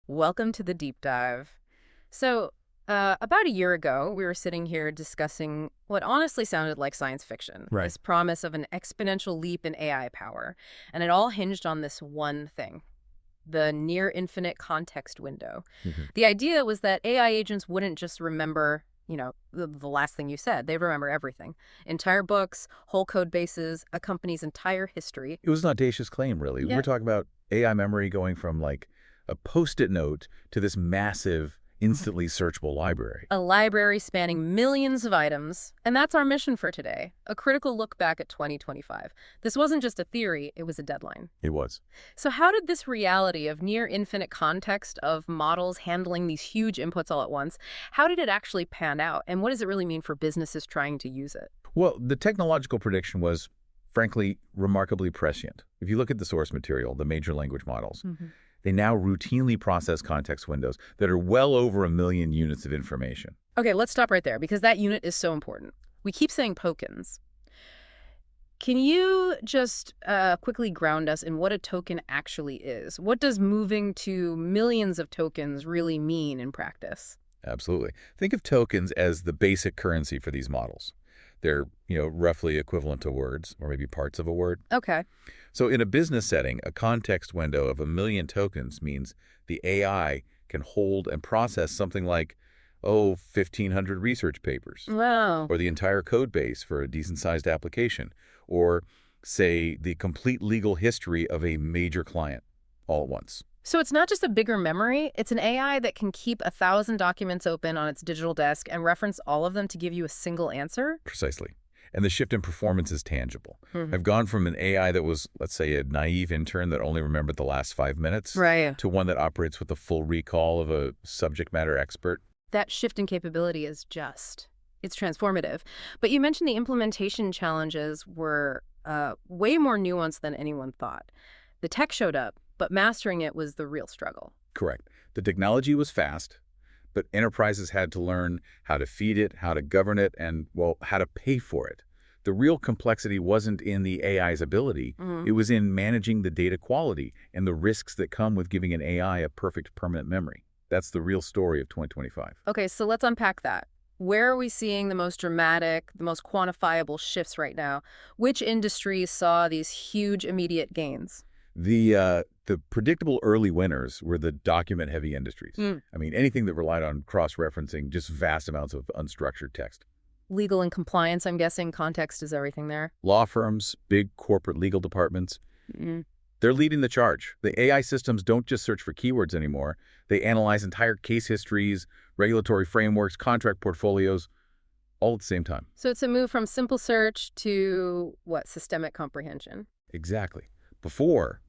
Welcome to the deep dive. About a year ago, we were sitting here discussing what honestly sounded like science fiction, Right. this promise of an exponential leap in AI power. And it all hinged on this one thing, the near infinite context window. Mhm. The idea was that AI agents wouldn't just remember, the last thing you said. They'd remember everything. Entire books, whole code bases, a company's entire history. It was an audacious claim, really. Yeah. We're talking about AI memory going from like a post-it note to this massive, instantly searchable library. A library spanning millions of items. And that's our mission for today, a critical look back at 2025. This wasn't just a theory, it was a deadline. It was. So how did this reality of near infinite context of models handling these huge inputs all at once, how did it actually pan out? And what does it really mean for businesses trying to use it? Well, the technological prediction was, frankly, remarkably prescient. If you look at the source material, the major language models, they now routinely process context windows that are well over 1 million units of information. Okay, let's stop right there because that unit is so important. We keep saying tokens. Can you just quickly ground us in what a token actually is? What does moving to millions of tokens really mean in practice? Absolutely. Think of tokens as the basic currency for these models. They're, roughly equivalent to words, or maybe parts of a word. Okay. So in a business setting, a context window of 1 million tokens means the AI can hold and process something like, 1,500 research papers, Wow. or the entire code base for a decent-sized application, or, say, the complete legal history of a major client all at once. So it's not just a bigger memory, it's an AI that can keep 1,000 documents open on its digital desk and reference all of them to give you a single answer? Precisely. And the shift in performance is tangible. Mhm. I've gone from an AI that was, let's say, a naive intern that only remembered the last 5 minutes Right. to one that operates with the full recall of a subject matter expert. That shift in capability is it's transformative. But you mentioned the implementation challenges were way more nuanced than anyone thought. The tech showed up, but mastering it was the real struggle. Correct. The technology was fast, but enterprises had to learn how to feed it, how to govern it, and, well, how to pay for it. The real complexity wasn't in the AI's ability. It was in managing the data quality and the risks that come with giving an AI a perfect permanent memory. That's the real story of 2025. Okay, so let's unpack that. Where are we seeing the most dramatic, the most quantifiable shifts right now? Which industries saw these huge immediate gains? The predictable early winners were the document-heavy industries. Mm. I mean, anything that relied on cross-referencing just vast amounts of unstructured text. Legal and compliance, I'm guessing. Context is everything there. Law firms, big corporate legal departments, Mm. they're leading the charge. The AI systems don't just search for keywords anymore. They analyze entire case histories, regulatory frameworks, contract portfolios, all at the same time. So it's a move from simple search to, what, systemic comprehension? Exactly. Before,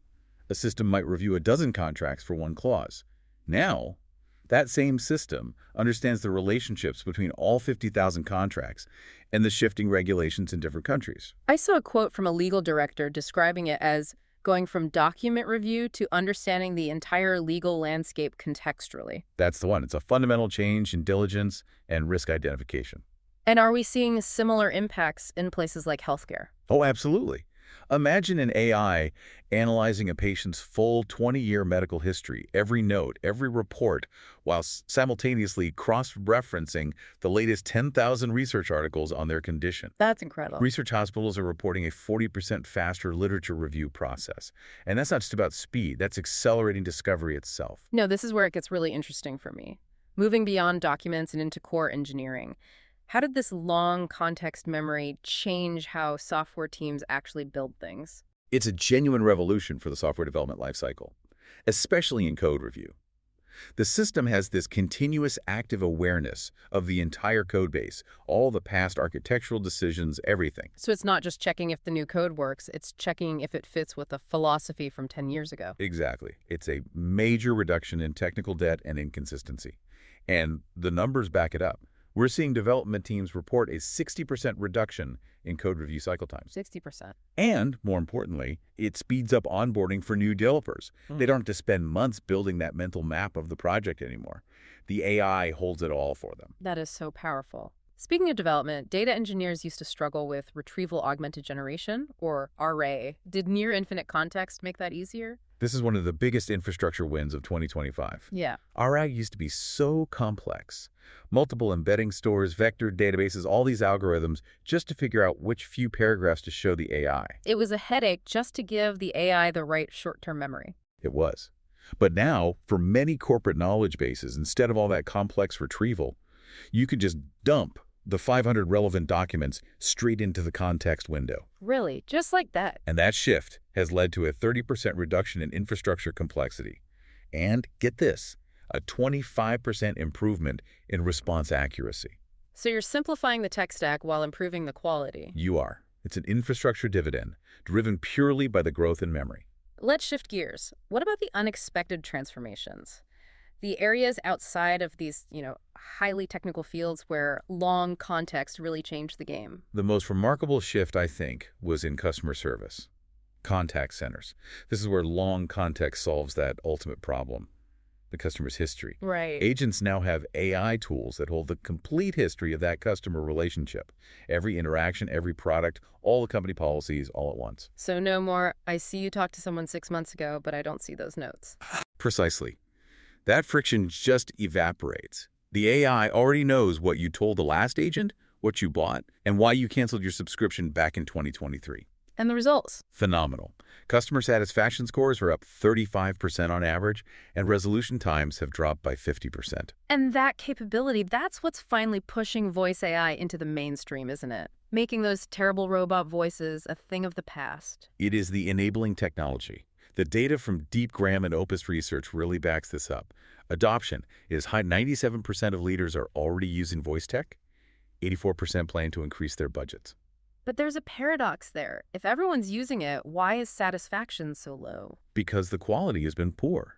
a system might review a dozen contracts for one clause. Now, that same system understands the relationships between all 50,000 contracts and the shifting regulations in different countries. I saw a quote from a legal director describing it as going from document review to understanding the entire legal landscape contextually. That's the one. It's a fundamental change in diligence and risk identification. And are we seeing similar impacts in places like healthcare? Oh, absolutely. Imagine an AI analyzing a patient's full 20-year medical history, every note, every report, while simultaneously cross-referencing the latest 10,000 research articles on their condition. That's incredible. Research hospitals are reporting a 40% faster literature review process. And that's not just about speed, that's accelerating discovery itself. No, this is where it gets really interesting for me. Moving beyond documents and into core engineering. How did this long context memory change how software teams actually build things? It's a genuine revolution for the software development lifecycle, especially in code review. The system has this continuous active awareness of the entire code base, all the past architectural decisions, everything. So it's not just checking if the new code works, it's checking if it fits with a philosophy from 10 years ago. Exactly. It's a major reduction in technical debt and inconsistency. And the numbers back it up. We're seeing development teams report a 60% reduction in code review cycle times. 60%. And, more importantly, it speeds up onboarding for new developers. They don't have to spend months building that mental map of the project anymore. The AI holds it all for them. That is so powerful. Speaking of development, data engineers used to struggle with retrieval augmented generation, or RA. Did near infinite context make that easier? This is one of the biggest infrastructure wins of 2025. Yeah. Our ag used to be so complex. Multiple embedding stores, vector databases, all these algorithms just to figure out which few paragraphs to show the AI. It was a headache just to give the AI the right short-term memory. It was. But now, for many corporate knowledge bases, instead of all that complex retrieval, you could just dump the 500 relevant documents straight into the context window. Really, just like that. And that shift has led to a 30% reduction in infrastructure complexity. And, get this, a 25% improvement in response accuracy. So you're simplifying the tech stack while improving the quality. You are. It's an infrastructure dividend, driven purely by the growth in memory. Let's shift gears. What about the unexpected transformations? The areas outside of these, highly technical fields where long context really changed the game. The most remarkable shift, I think, was in customer service. Contact centers. This is where long context solves that ultimate problem, the customer's history. Right. Agents now have AI tools that hold the complete history of that customer relationship. Every interaction, every product, all the company policies, all at once. So no more, I see you talked to someone 6 months ago, but I don't see those notes. Precisely. That friction just evaporates. The AI already knows what you told the last agent, what you bought, and why you canceled your subscription back in 2023. And the results? Phenomenal. Customer satisfaction scores are up 35% on average, and resolution times have dropped by 50%. And that capability, that's what's finally pushing voice AI into the mainstream, isn't it? Making those terrible robot voices a thing of the past. It is the enabling technology. The data from DeepGram and Opus research really backs this up. Adoption is high. 97% of leaders are already using voice tech. 84% plan to increase their budgets. But there's a paradox there. If everyone's using it, why is satisfaction so low? Because the quality has been poor.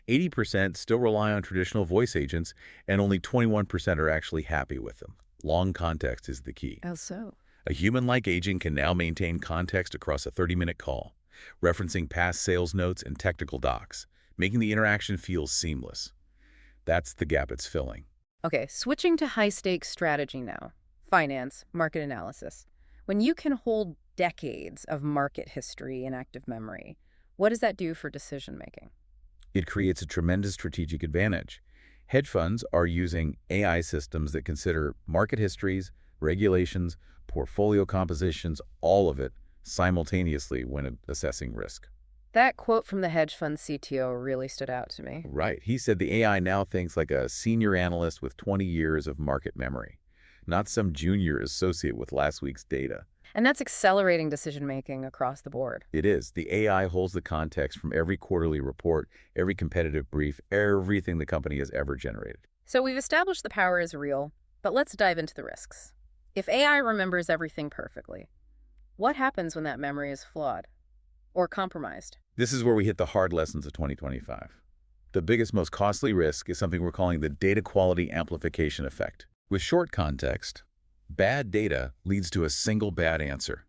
80% still rely on traditional voice agents, and only 21% are actually happy with them. Long context is the key. Oh, so? A human-like agent can now maintain context across a 30-minute call, referencing past sales notes and technical docs, making the interaction feel seamless. That's the gap it's filling. Okay, switching to high-stakes strategy now. Finance, market analysis. When you can hold decades of market history in active memory, what does that do for decision-making? It creates a tremendous strategic advantage. Hedge funds are using AI systems that consider market histories, regulations, portfolio compositions, all of it, simultaneously when assessing risk. That quote from the hedge fund CTO really stood out to me. Right. He said the AI now thinks like a senior analyst with 20 years of market memory, not some junior associate with last week's data. And that's accelerating decision-making across the board. It is. The AI holds the context from every quarterly report, every competitive brief, everything the company has ever generated. So we've established the power is real, but let's dive into the risks. If AI remembers everything perfectly, what happens when that memory is flawed or compromised? This is where we hit the hard lessons of 2025. The biggest, most costly risk is something we're calling the data quality amplification effect. With short context, bad data leads to a single bad answer.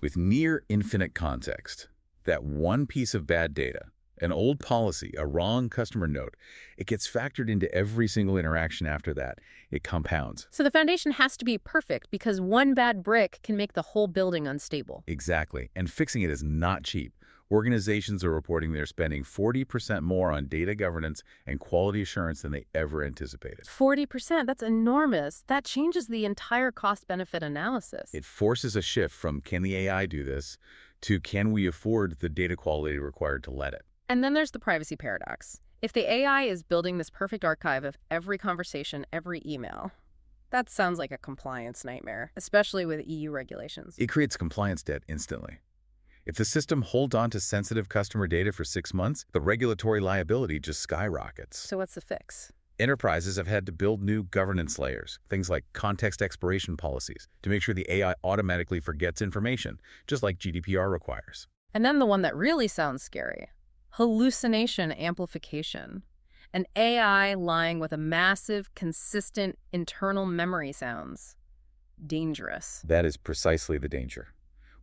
With near infinite context, that one piece of bad data, an old policy, a wrong customer note, it gets factored into every single interaction after that. It compounds. So the foundation has to be perfect because one bad brick can make the whole building unstable. Exactly. And fixing it is not cheap. Organizations are reporting they're spending 40% more on data governance and quality assurance than they ever anticipated. 40%, that's enormous. That changes the entire cost-benefit analysis. It forces a shift from can the AI do this to can we afford the data quality required to let it. And then there's the privacy paradox. If the AI is building this perfect archive of every conversation, every email, that sounds like a compliance nightmare, especially with EU regulations. It creates compliance debt instantly. If the system holds on to sensitive customer data for 6 months, the regulatory liability just skyrockets. So what's the fix? Enterprises have had to build new governance layers, things like context expiration policies, to make sure the AI automatically forgets information, just like GDPR requires. And then the one that really sounds scary. Hallucination amplification. An AI lying with a massive, consistent internal memory sounds. Dangerous. That is precisely the danger.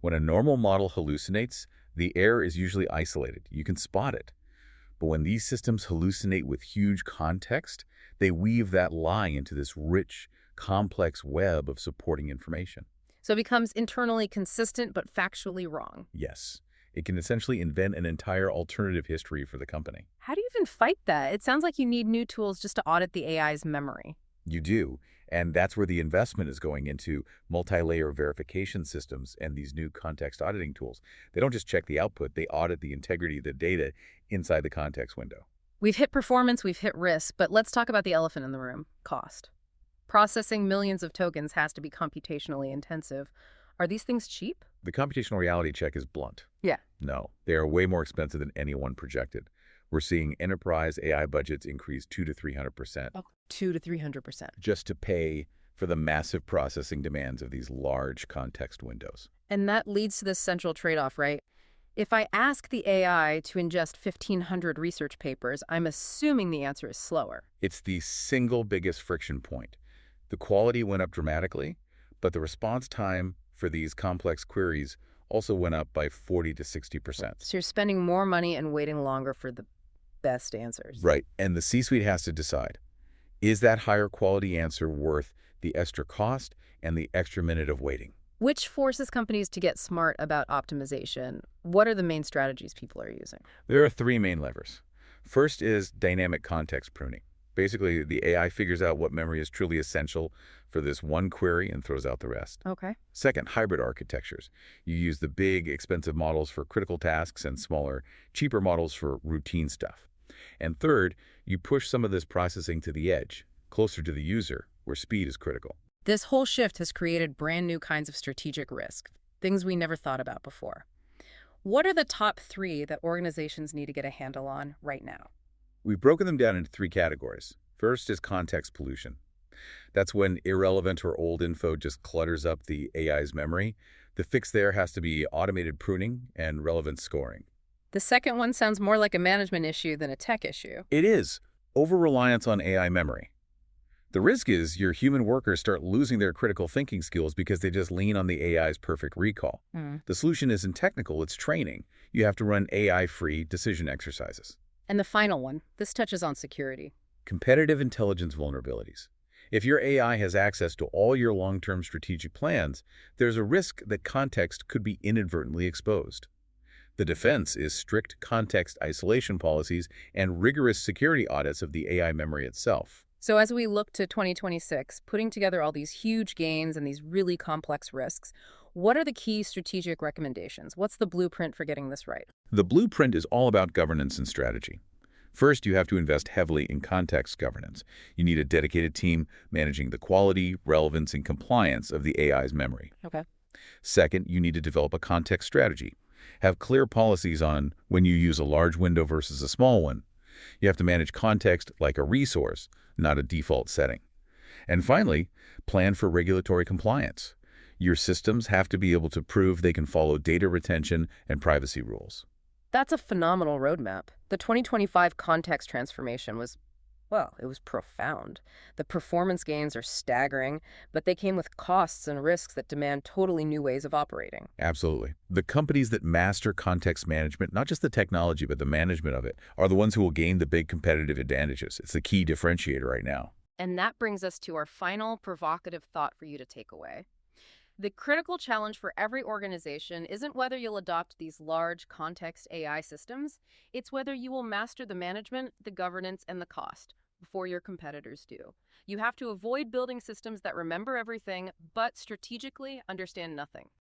When a normal model hallucinates, the error is usually isolated. You can spot it. But when these systems hallucinate with huge context, they weave that lie into this rich, complex web of supporting information. So it becomes internally consistent but factually wrong. Yes. It can essentially invent an entire alternative history for the company. How do you even fight that? It sounds like you need new tools just to audit the AI's memory. You do, and that's where the investment is going into multi-layer verification systems and these new context auditing tools. They don't just check the output, they audit the integrity of the data inside the context window. We've hit performance, we've hit risk, but let's talk about the elephant in the room, cost. Processing millions of tokens has to be computationally intensive. Are these things cheap? The computational reality check is blunt. Yeah. No, they are way more expensive than anyone projected. We're seeing enterprise AI budgets increase 2 to 300% Oh, 2 to 300%. just to pay for the massive processing demands of these large context windows. And that leads to this central trade-off, right? If I ask the AI to ingest 1,500 research papers, I'm assuming the answer is slower. It's the single biggest friction point. The quality went up dramatically, but the response time for these complex queries also went up by 40 to 60%. So you're spending more money and waiting longer for the best answers. Right, and the C-suite has to decide, is that higher quality answer worth the extra cost and the extra minute of waiting? Which forces companies to get smart about optimization? What are the main strategies people are using? There are three main levers. First is dynamic context pruning. Basically, the AI figures out what memory is truly essential for this one query and throws out the rest. Okay. Second, hybrid architectures. You use the big, expensive models for critical tasks and smaller, cheaper models for routine stuff. And third, you push some of this processing to the edge, closer to the user, where speed is critical. This whole shift has created brand new kinds of strategic risk, things we never thought about before. What are the top three that organizations need to get a handle on right now? We've broken them down into three categories. First is context pollution. That's when irrelevant or old info just clutters up the AI's memory. The fix there has to be automated pruning and relevance scoring. The second one sounds more like a management issue than a tech issue. It is over-reliance on AI memory. The risk is your human workers start losing their critical thinking skills because they just lean on the AI's perfect recall. The solution isn't technical, it's training. You have to run AI-free decision exercises. And the final one, this touches on security. Competitive intelligence vulnerabilities. If your AI has access to all your long-term strategic plans, there's a risk that context could be inadvertently exposed. The defense is strict context isolation policies and rigorous security audits of the AI memory itself. So as we look to 2026, putting together all these huge gains and these really complex risks, what are the key strategic recommendations? What's the blueprint for getting this right? The blueprint is all about governance and strategy. First, you have to invest heavily in context governance. You need a dedicated team managing the quality, relevance, and compliance of the AI's memory. Okay. Second, you need to develop a context strategy. Have clear policies on when you use a large window versus a small one. You have to manage context like a resource, not a default setting. And finally, plan for regulatory compliance. Your systems have to be able to prove they can follow data retention and privacy rules. That's a phenomenal roadmap. The 2025 context transformation was, well, it was profound. The performance gains are staggering, but they came with costs and risks that demand totally new ways of operating. Absolutely. The companies that master context management, not just the technology, but the management of it, are the ones who will gain the big competitive advantages. It's the key differentiator right now. And that brings us to our final provocative thought for you to take away. The critical challenge for every organization isn't whether you'll adopt these large context AI systems, it's whether you will master the management, the governance, and the cost before your competitors do. You have to avoid building systems that remember everything, but strategically understand nothing.